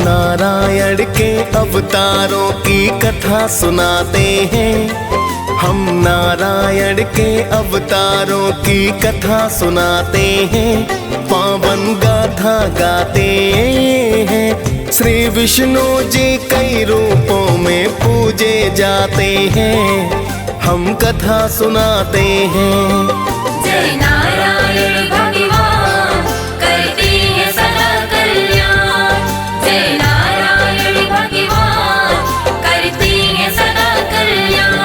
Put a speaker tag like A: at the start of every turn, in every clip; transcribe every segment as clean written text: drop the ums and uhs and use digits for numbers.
A: नारायण के अवतारों की कथा सुनाते हैं। हम नारायण के अवतारों की कथा सुनाते हैं, पावन गाथा गाते हैं। श्री विष्णु जी कई रूपों में पूजे जाते हैं, हम कथा सुनाते हैं।
B: जय नारायण भगवान करते हैं सदा कल्याण। जय नारायण भगवान करते हैं सदा कल्याण।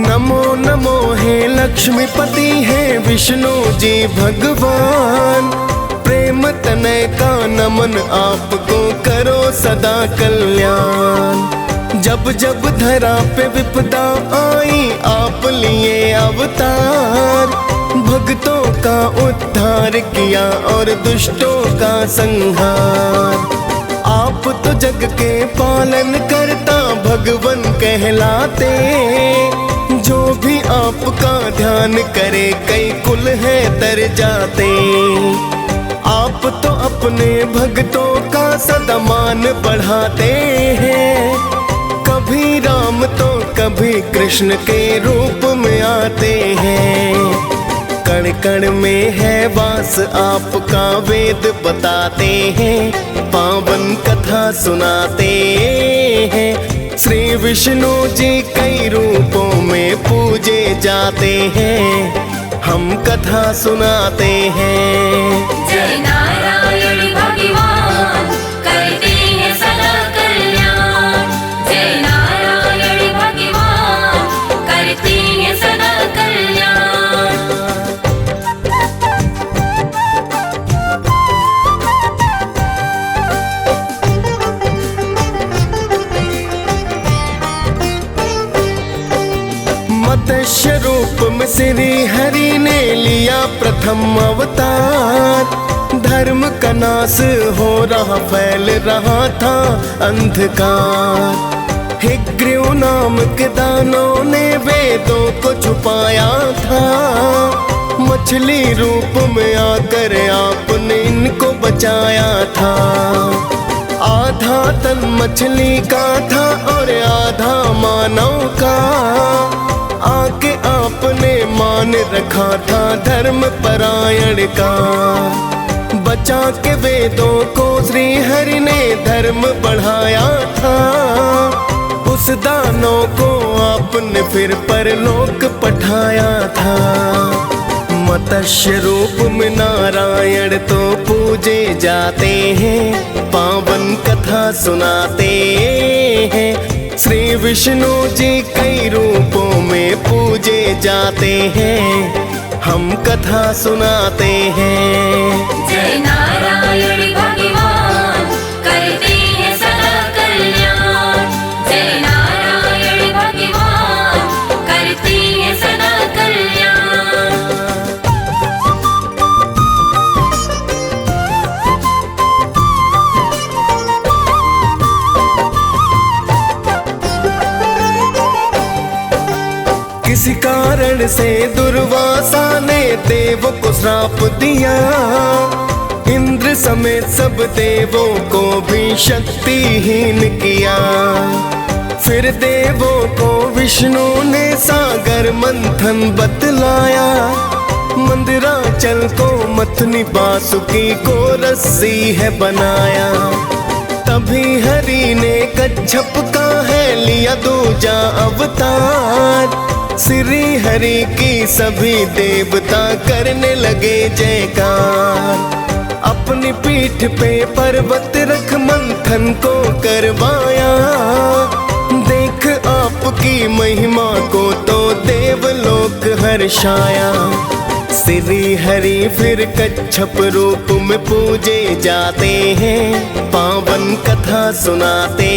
A: नमो नमो हे लक्ष्मीपति है विष्णु जी भगवान। प्रेम तनय का नमन आपको करो सदा कल्याण। जब जब धरा पे विपदा आई आप लिए अवतार। भक्तों का उद्धार किया और दुष्टों का संहार। आप तो जग के पालन करता भगवन कहलाते। जो भी आपका ध्यान करे कई कुल है तर जाते। आप तो अपने भक्तों का सदा मान बढ़ाते हैं। कभी राम तो कभी कृष्ण के रूप में आते हैं। कण कण में है वास आपका वेद बताते हैं, पावन कथा सुनाते हैं। श्री विष्णु जी कई रूपों में पूजे जाते हैं, हम कथा सुनाते हैं।
B: जय नारायण भगवान करते हैं सदा कल्याण। जय नारायण भगवान करते हैं सदा कल्याण।
A: मत्स्य रूप में श्री हरि ने लिया प्रथम अवतार। धर्म का नाश हो रहा फैल रहा था अंधकार। हिग्रीव नाम के दानों ने वेदों को छुपाया था। मछली रूप में आकर आपने इनको बचाया था। आधा तन मछली का था और आधा मानव का। आके आपने मान रखा था धर्म परायण का। बचा के वेदों को श्री हरि ने धर्म बढ़ाया था। उस दानों को आपने फिर परलोक पठाया था। मत्स्य रूप में नारायण तो पूजे जाते हैं, पावन कथा सुनाते हैं। श्री विष्णु जी कई रूपों में पूजे जाते हैं, हम कथा सुनाते हैं।
B: जय नारायण भगवान करते हैं सदा कल्याण। जय नारायण भगवान करते हैं सदा कल्याण।
A: किसी कारण से दुर्वासा ने देवों को श्राप दिया। इंद्र समेत सब देवों को भी शक्तिहीन किया। फिर देवों को विष्णु ने सागर मंथन बतलाया। मंदिराचल को मथनी बासुकी को रस्सी है बनाया। तभी हरि ने कच्छप का है लिया दूजा अवतार। श्री हरि की सभी देवता करने लगे जयकार। अपनी पीठ पे पर्वत रख मंथन को करवाया। देख आपकी महिमा को तो देवलोक हर्षाया। श्री हरि फिर कच्छप रूप में पूजे जाते हैं, पावन कथा सुनाते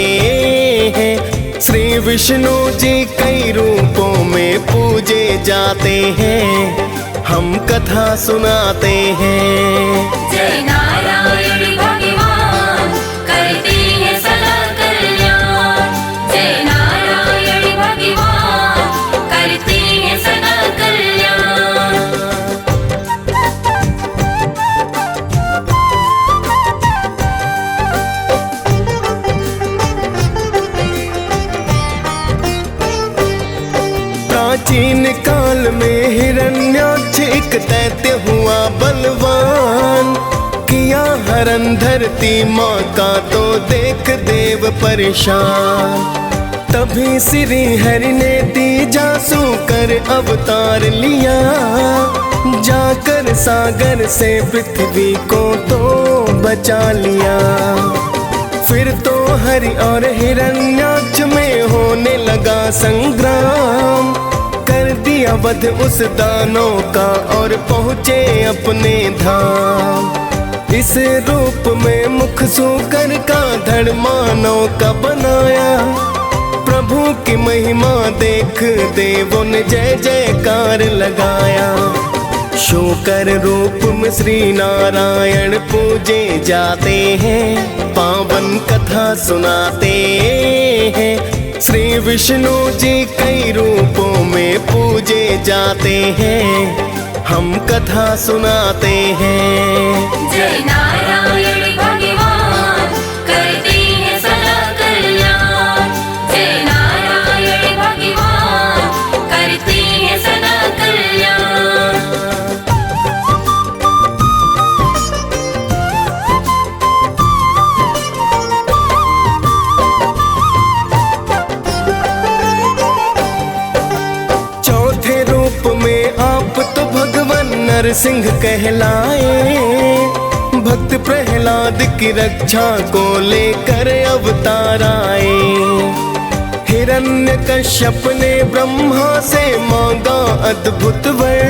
A: हैं। श्री विष्णु जी कई रूपों में पूजे जाते हैं, हम कथा सुनाते हैं।
B: जय नारायण भगवान करते हैं सदा कल्याण। जय
A: प्राचीन काल में हिरण्याक्ष एक दैत्य हुआ बलवान, किया हरण धरती माँ का तो देख देव परेशान। तभी श्री हरि ने तीजासु कर अवतार लिया, जाकर सागर से पृथ्वी को तो बचा लिया। फिर तो हरि और हिरण्याक्ष में होने लगा संग्राम, कर दिया वध उस दानव का और पहुँचे अपने धाम। इस रूप में मुख सूकर का धड़ मानव का बनाया, प्रभु की महिमा देख देवों ने जय जयकार लगाया। शूकर रूप में श्री नारायण पूजे जाते हैं, पावन कथा सुनाते हैं। श्री विष्णु जी कई रूपों में पूजे जाते हैं, हम कथा सुनाते हैं।
B: जय नारायण भगवान करते हैं सदा कल्याण। जय नारायण भगवान करते हैं सदा कल्याण।
A: चौथे रूप में आप तो भगवान नरसिंह कहलाए, भक्त प्रहलाद की रक्षा को लेकर अवतार आए। हिरण्यकश्यप ने ब्रह्मा से मांगा अद्भुत वर,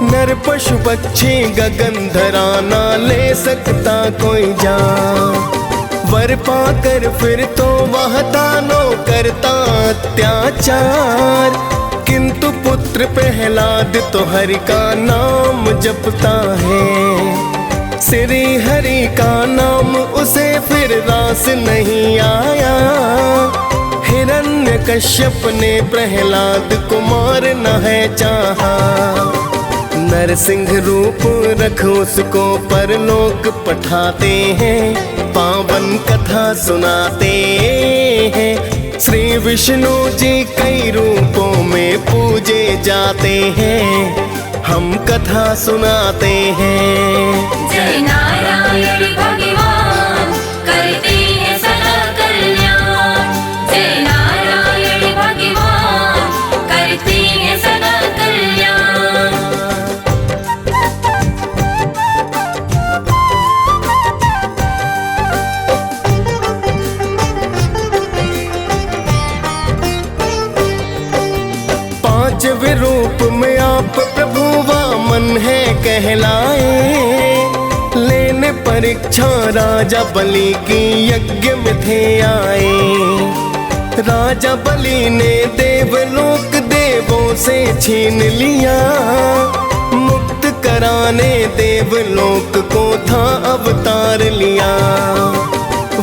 A: नर पशु पक्षी गगनधरा ना ले सकता कोई जान। वर पाकर फिर तो वह दानव करता अत्याचार, किंतु पुत्र प्रहलाद तो हरि का नाम जपता है। श्री हरि का नाम उसे फिर रास नहीं आया, हिरण्यकश्यप ने प्रहलाद को मारना है चाहा। नरसिंह रूप रख उसको परलोक पठाते हैं, पावन कथा सुनाते हैं। श्री विष्णु जी कई रूपों में पूजे जाते हैं, हम कथा सुनाते हैं।
B: जय नारायण भगवान करते हैं सदा कल्याण। जय नारायण भगवान करते हैं सदा कल्याण।
A: पांचवें रूप में आप प्रभु वामन है कहलाए, लेने परीक्षा राजा बलि की यज्ञ में थे आए। राजा बलि ने देवलोक देवों से छीन लिया, मुक्त कराने देवलोक को था अवतार लिया।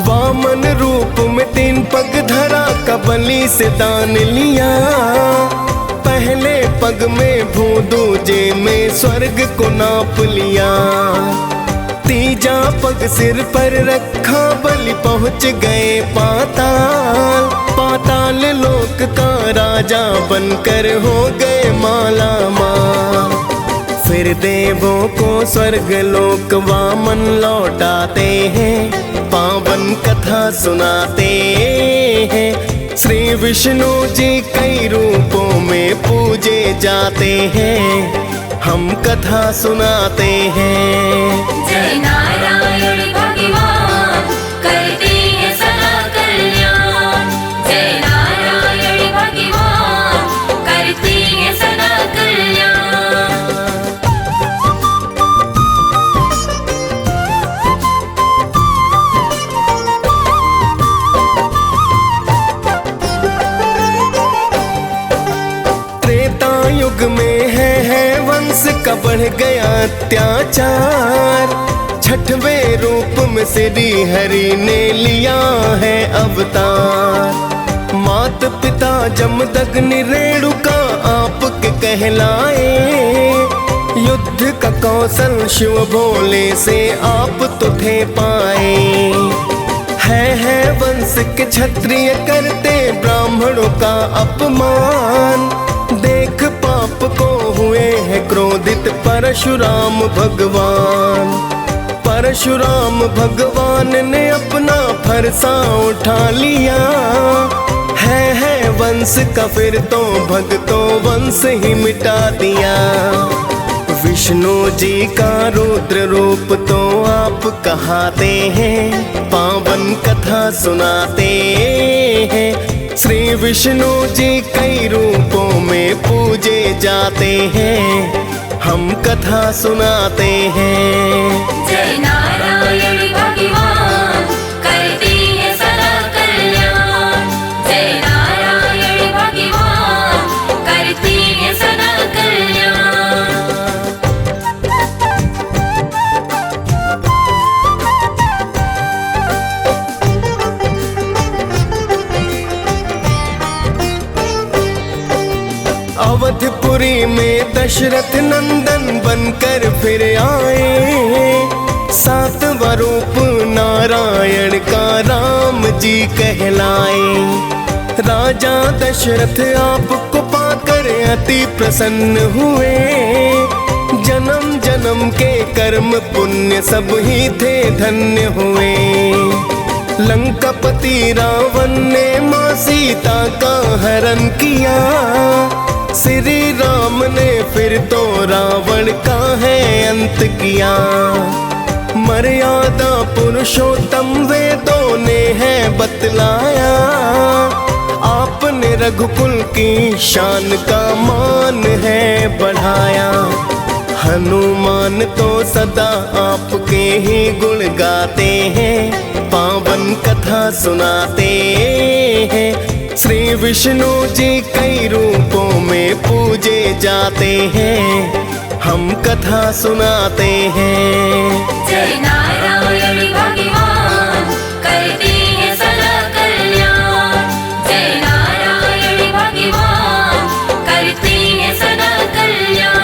A: वामन रूप में 3 पग धरा का बलि से दान लिया, पहले पग में भू दूजे में स्वर्ग को नाप लिया। तीजा पग सिर पर रखा बलि पहुँच गए पाताल, पाताल लोक का राजा बनकर हो गए माला माल। फिर देवों को स्वर्ग लोक वामन लौटाते हैं, पावन कथा सुनाते हैं। श्री विष्णु जी कई रूपों में पूजे जाते हैं, हम कथा सुनाते हैं।
B: जय नारायण भगवान करते हैं सदा कल्याण। जय नारायण भगवान करते हैं सदा कल्याण।
A: युग में है वंश का बढ़ गया अत्याचार, छठवें रूप में श्री हरि ने लिया है अवतार। मात पिता जमदग्नि रेणुका आपके कहलाए, युद्ध का कौशल शिव भोले से आप तो थे पाए। है वंश के क्षत्रिय करते ब्राह्मणों का अपमान, परशुराम भगवान। परशुराम भगवान ने अपना फरसा उठा लिया, है वंश का फिर तो भक्तों वंश ही मिटा दिया। विष्णु जी का रुद्र रूप तो आप कहाते हैं, पावन कथा सुनाते हैं। श्री विष्णु जी कई रूपों में पूजे जाते हैं, हम कथा सुनाते हैं।
B: जय नारायण भगवान करते हैं सदा कल्याण। जय नारायण भगवान करते हैं सदा कल्याण।
A: अवधपुरी में दशरथ नंदन बनकर फिर आए, सातवां रूप नारायण का राम जी कहलाए। राजा दशरथ आपको पाकर अति प्रसन्न हुए, जन्म जन्म के कर्म पुण्य सब ही थे धन्य हुए। लंकापति रावण ने मां सीता का हरण किया, श्री राम ने फिर तो रावण का है अंत किया। मर्यादा पुरुषोत्तम वेदों ने है बतलाया, आपने रघुकुल की शान का मान है बढ़ाया। हनुमान तो सदा आपके ही गुण गाते हैं, पावन कथा सुनाते हैं। श्री विष्णु जी कई रूपों में पूजे जाते हैं, हम कथा सुनाते हैं।
B: जय नारायण भगवान करते हैं सदा कल्याण। जय नारायण भगवान करते हैं सदा कल्याण।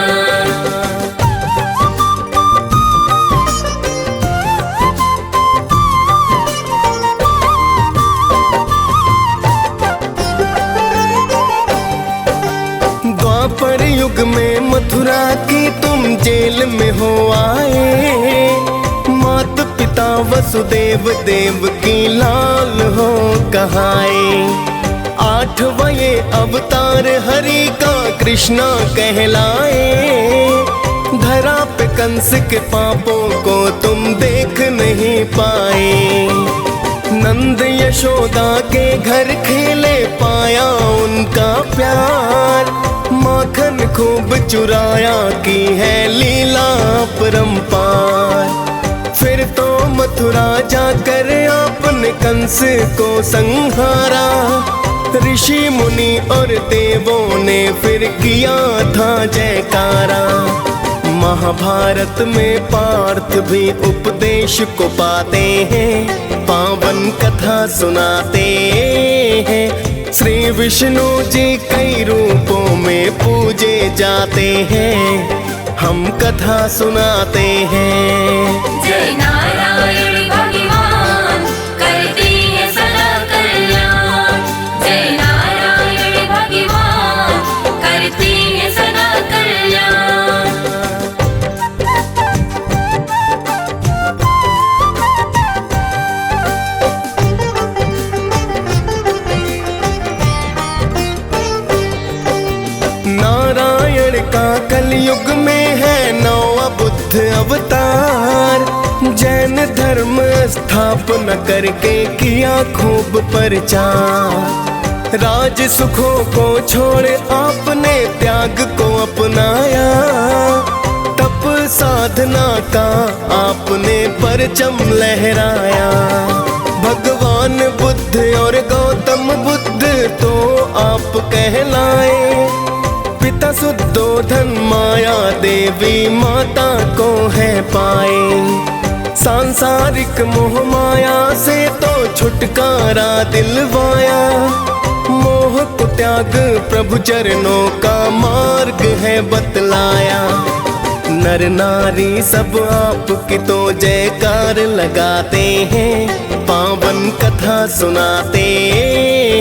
A: द्वापर युग में मथुरा की तुम जेल में हो आए, मात पिता वसुदेव देव की लाल हो कहाए। आठवां ये अवतार हरि का कृष्णा कहलाए, धरा पे कंस के पापों को तुम देख नहीं पाए। नंद यशोदा के घर खेले पाया उनका प्यार, माखन खूब चुराया की है लीला परंपार। फिर तो मथुरा जाकर आपने कंस को संहारा, ऋषि मुनि और देवों ने फिर किया था जयकारा। महाभारत में पार्थ भी उपदेश को पाते हैं, पावन कथा सुनाते हैं। श्री विष्णु जी कई रूपों में पूजे जाते हैं, हम कथा सुनाते हैं।
B: जय नारायण भगवान करते हैं सदा कल्याण। जय नारायण भगवान करते हैं सदा कल्याण।
A: नारायण का कलयुग में है नौवां बुद्ध अवतार, जैन धर्म स्थापना करके किया खूब प्रचार। राज सुखों को छोड़ आपने त्याग को अपनाया, तप साधना का आपने परचम लहराया। भगवान बुद्ध और गौतम बुद्ध तो आप कहलाए, पिता शुद्धोधन माया देवी माता को है पाए। सांसारिक मोह माया से तो छुटकारा दिलवाया, मोह को त्याग प्रभु चरणों का मार्ग है बतलाया। नर नारी सब आपकी तो जयकार लगाते हैं, पावन कथा सुनाते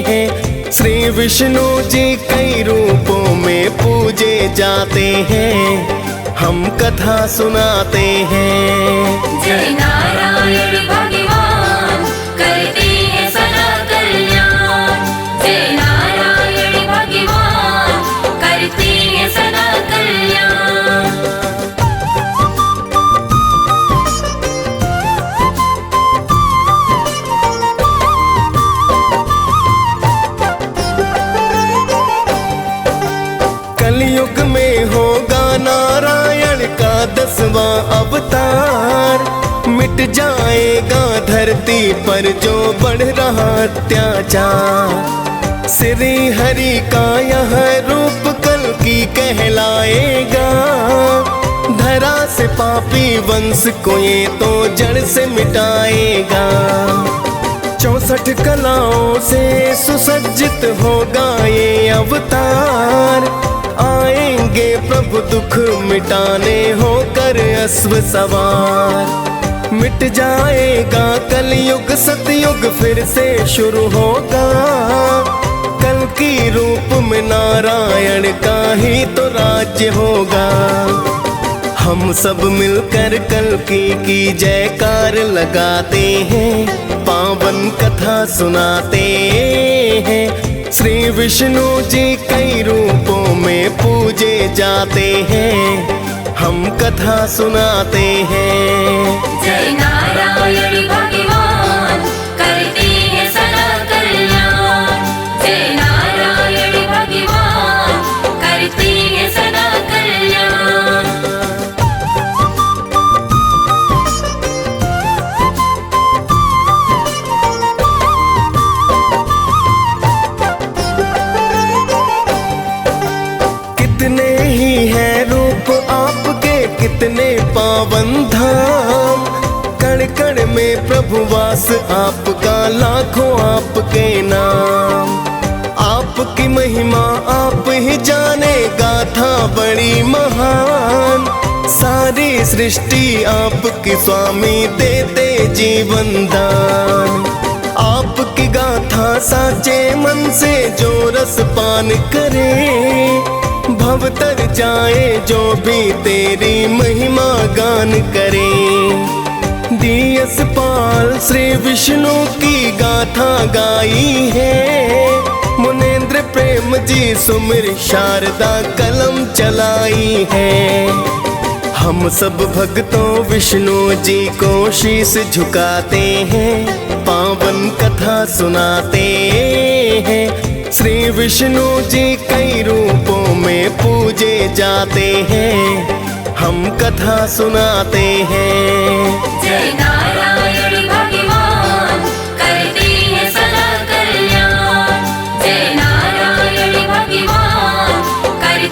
A: हैं। श्री विष्णु जी कई रूपों में पूजे जाते हैं, हम कथा सुनाते हैं।
B: जय नारायण भगवान करते हैं सदा कल्याण। जय नारायण भगवान करते हैं सदा कल्याण।
A: कलयुग में होगा नारायण का 10वां अवतार। मिट जाएगा धरती पर जो बढ़ रहा अत्याचार। श्री हरि का यह रूप कल्कि कहलाएगा। धरा से पापी वंश को ये तो जड़ से मिटाएगा। 64 कलाओं से सुसज्जित होगा ये अवतार। आएंगे प्रभु दुख मिटाने होकर अश्व सवार। मिट जाएगा कलयुग सतयुग फिर से शुरू होगा। कल की रूप में नारायण का ही तो राज्य होगा। हम सब मिलकर कल्कि की जयकार लगाते हैं। पावन कथा सुनाते हैं। श्री विष्णु जी कई रूपों में पूजे जाते हैं। हम कथा सुनाते हैं।
B: जय नारायण भगवान करते हैं सदा कल्याण। जय नारायण भगवान करते हैं सदा कल्याण।
A: कितने ही हैं रूप आपके कितने पावन धाम। कण कण में प्रभु वास आपका लाखों आपके नाम। आपकी महिमा आप ही जाने गाथा बड़ी महान। सारी सृष्टि आपकी स्वामी देते जीवन दान। आपकी गाथा साचे मन से जो रस पान करे। भवतर जाए जो भी तेरी महिमा गान करे। दियस पाल श्री विष्णु की गाथा गाई है। मुनेन्द्र प्रेम जी सुमिर शारदा कलम चलाई है। हम सब भक्तों विष्णु जी को शीश झुकाते हैं। पावन कथा सुनाते हैं। श्री विष्णु जी कई रूपों में पूजे जाते हैं। हम कथा सुनाते हैं।
B: जय नारायण